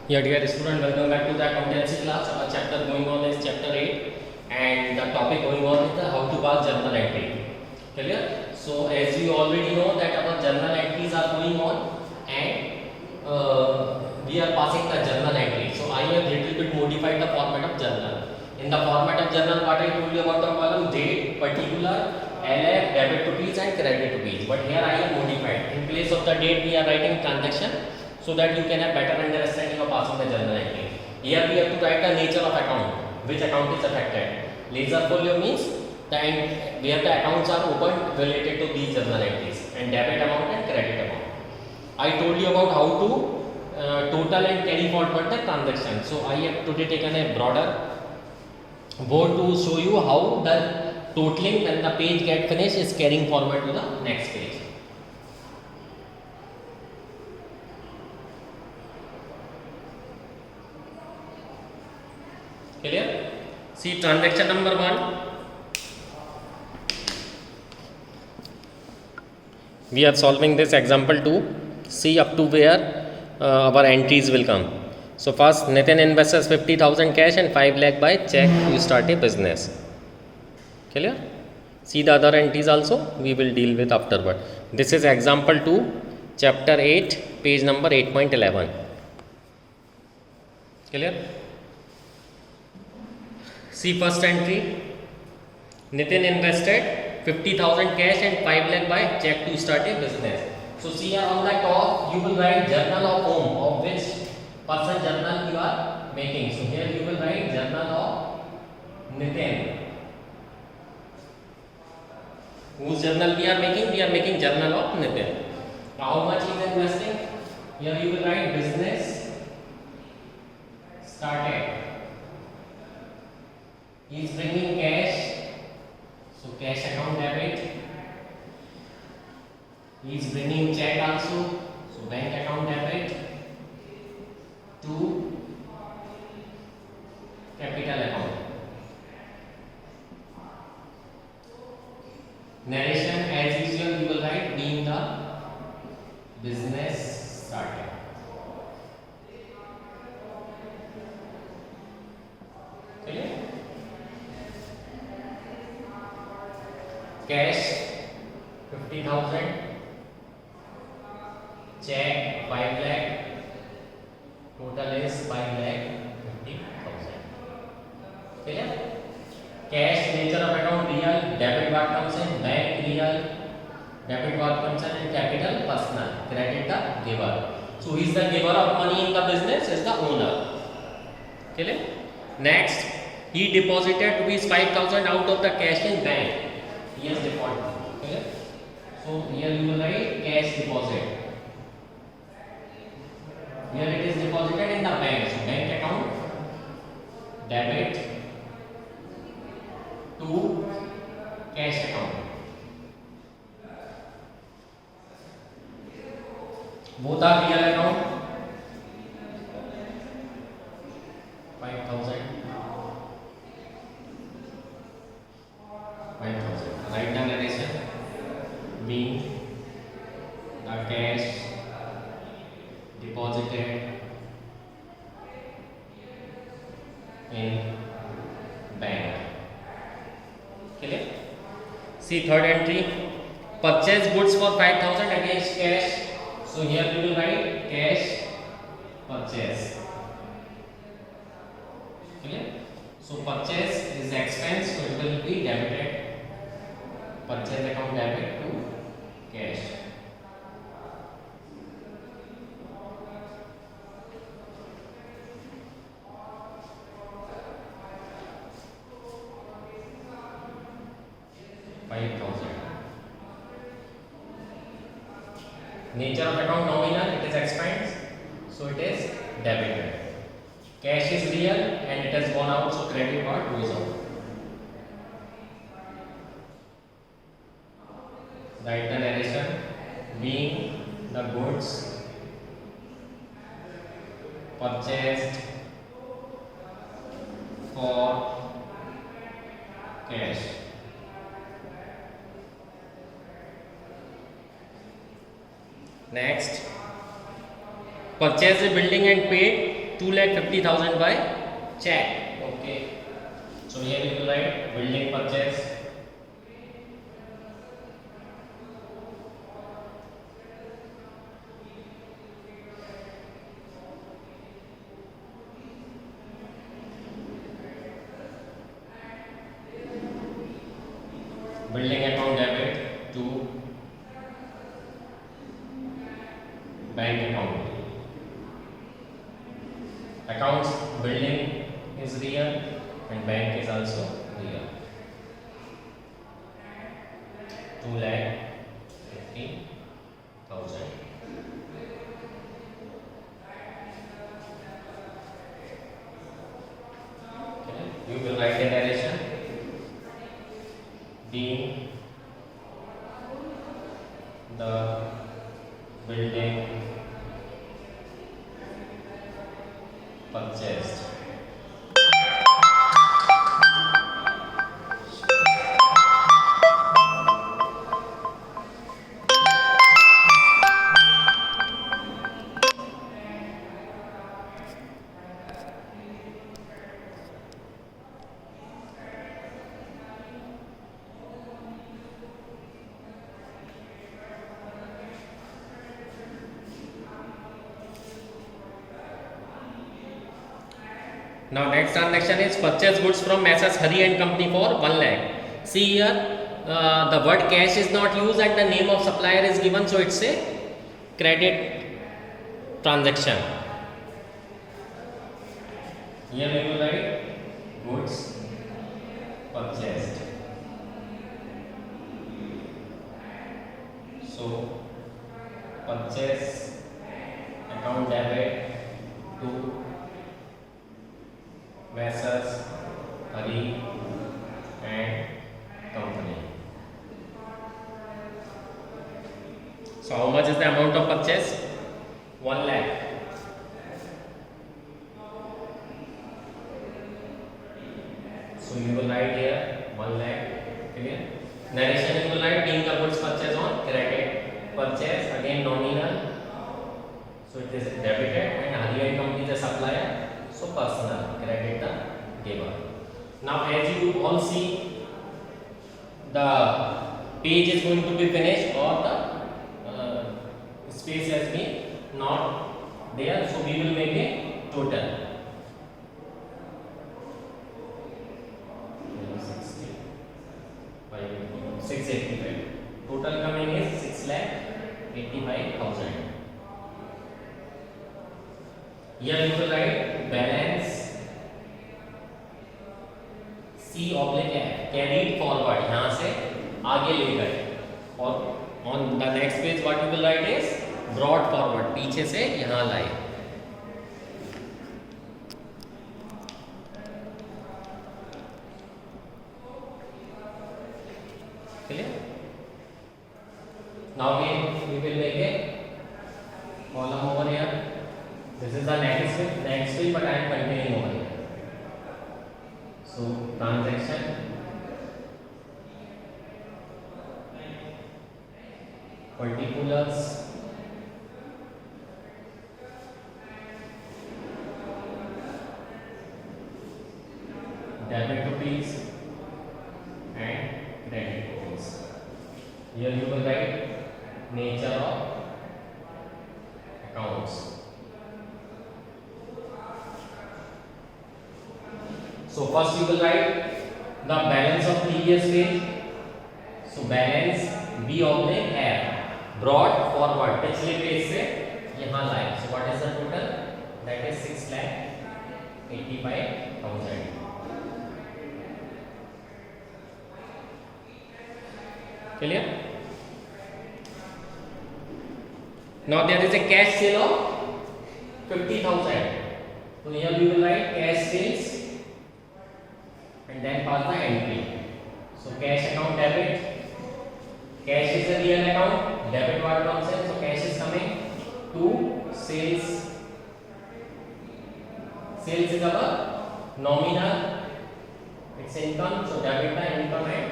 Yeah, dear student, welcome back to the accountancy class. Our chapter going on is chapter 8 and the topic going on is the how to pass journal entry. Clear? So as you already know that our journal entries are going on and we are passing the journal entry. So I have little bit modified the format of journal. In the format of journal, what I told you about the column date, particular, LF, debit rupees and credit rupees. But here I have modified. In place of the date, we are writing transaction, so that you can have better understanding of passing the journal entry. Here we have to write the nature of account, which account is affected. Ledger folio means the where the accounts are opened related to these journal entries, and debit amount and credit amount. I told you about how to total and carry forward the transaction. So I have today taken a broader board to show you how the totaling when the page get finished is carrying forward to the next page. Clear? See transaction number 1. We are solving this example 2. See up to where our entries will come. So first Nitin invests 50,000 cash and 5 lakh by check to start a business. Clear? See the other entries also we will deal with afterward. This is example 2, chapter 8, page number 8.11. Clear? See first entry. Nitin invested 50,000 cash and 5 lakh by check to start a business. So see here on the top you will write journal of whom, of which person journal you are making. So here you will write journal of Nitin. Whose journal we are making? We are making journal of Nitin. Now how much he is investing? Here you will write business started. He is bringing cash, so cash account debit. He is bringing check also, so bank account debit to capital account. Narration as usual you will write being the business started. Okay? Cash 50,000, check 5 lakh, total is 5 lakh 50,000. Clear? Cash nature of account real, debit what comes in bank real, debit what comes in capital personal, credit the giver. So who is the giver of money in the business? Is the owner. Clear? Next, he deposited rupees 5,000 out of the cash in bank. He has deposited. Okay? So here you will write cash deposit. Here it is deposited in the bank. So bank account debit to cash account. Both are real account. 5,000. 5,000. Write the narration being the cash deposited in bank. Clear? See third entry. Purchase goods for 5,000 against cash. So here we will write cash purchase. Clear? So purchase is expense, so it will be debited. Purchase account debit to cash. Nature of account nominal, it is expense, so it is debited. Cash is real and it has gone out, so credit part goes out. Write the narration being the goods purchased for cash. Next, purchase a building and paid 2,50,000 by check. Okay. So here we will write building purchase. Building account debit to bank account. Accounts building is real and bank is also real. 2,50,000. Okay. You will write the narration. Being the building purchased. Now next transaction is purchase goods from Messrs Hari and Company for 1 lakh. See here, the word cash is not used and the name of supplier is given, so it's a credit transaction. Here we will write goods purchased. So purchase account debit to Messrs Hari and Company. So how much is the amount of purchase? 1 lakh. So you will write here 1 lakh. Clear? Narration you will write being the goods purchase on credit. Purchase again nominal. So it is debited and Hari and Company is a supplier. So personal, credit the giver. Now as you all see, the page is going to be finished or the space has been not there. So we will make a total. 685. Total coming is 6,85,000. Here you will write balance C/F carried forward, यहाँ से आगे ले गए, और on the next page what you will write is brought forward, पीछे से यहाँ लाए. Clear? Now again we will make a column over here. This is the next week, but I am continuing over here. So transaction, particulars, debit rupees and credit rupees. Here you will write nature of accounts. So first you will write the balance of previous page. So balance B/F brought forward, पिछले page से यहाँ लाए. So what is the total? That is 6,85,000. Clear? Now there is a cash sale of 50,000. So here we will write cash sales and then pass the entry. So cash account debit. Cash is a real account. Debit what comes in? So cash is coming to sales. Sales is our nominal. It's income. So debit the income and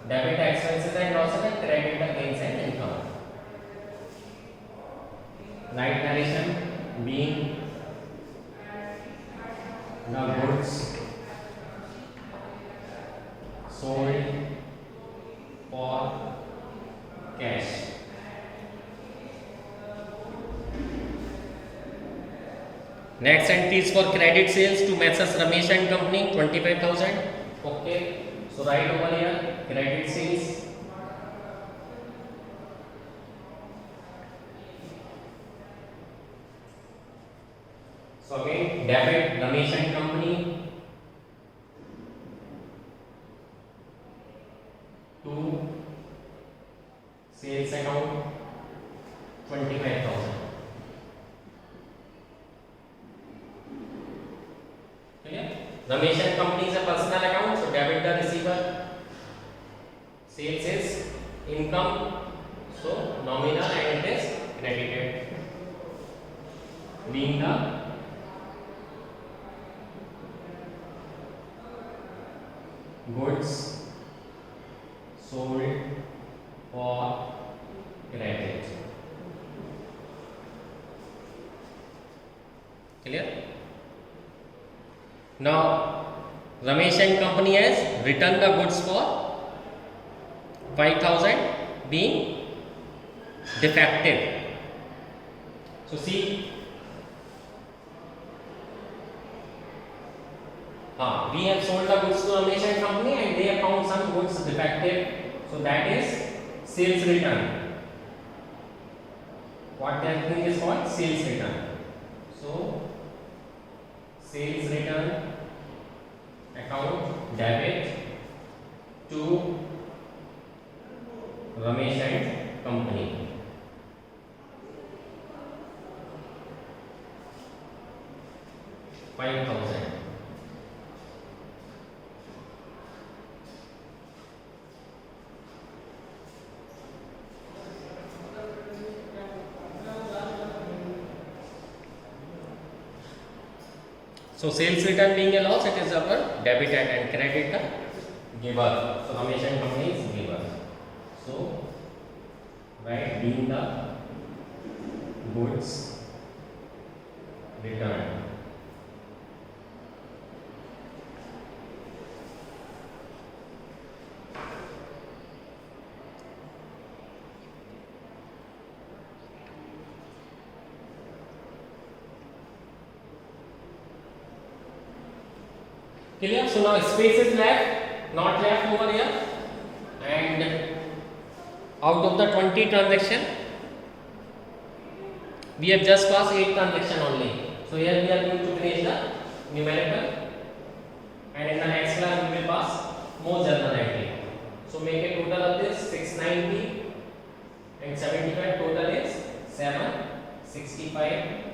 debit the expenses and losses and credit the gains and income. right narration being the goods sold for cash. Next entry is for credit sales to Messrs Ramesh and Company, 25,000. Okay, so right over here, credit sales. So again, debit Ramesh and Company to sales account 25,000. Ramesh and Company is a personal account, so debit the receiver. Sales is income, so nominal and it is credited. Being the goods sold for credit. Clear? Now, Ramesh and Company has returned the goods for 5,000 being defective. So see, we have sold the goods to Ramesh and Company and they have found some goods defective. So that is sales return. What that thing is called? Sales return. So sales return account debit to Ramesh and Company. $5,000. So sales return being a loss, it is our debit and credit the giver. So Ramesh and Company is giver. So right being the goods returned. Clear? So now space is left, not left over here, and out of the 20 transaction, we have just passed 8 transaction only. So here we are going to finish the numerical, and in the next class we will pass more journal entry. So make a total of this 690 and 75. Total is 765.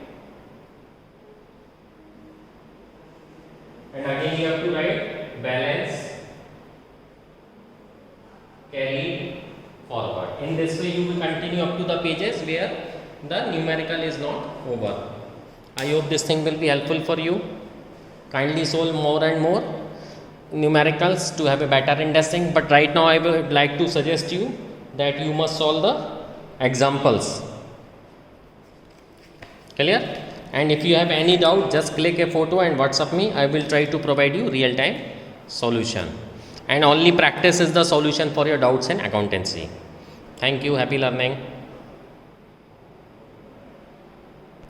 And again you have to write balance carried forward. In this way you will continue up to the pages where the numerical is not over. I hope this thing will be helpful for you. Kindly solve more and more numericals to have a better understanding, but right now I would like to suggest you that you must solve the examples. Clear? And if you have any doubt, just click a photo and WhatsApp me. I will try to provide you real-time solution. And only practice is the solution for your doubts in accountancy. Thank you. Happy learning.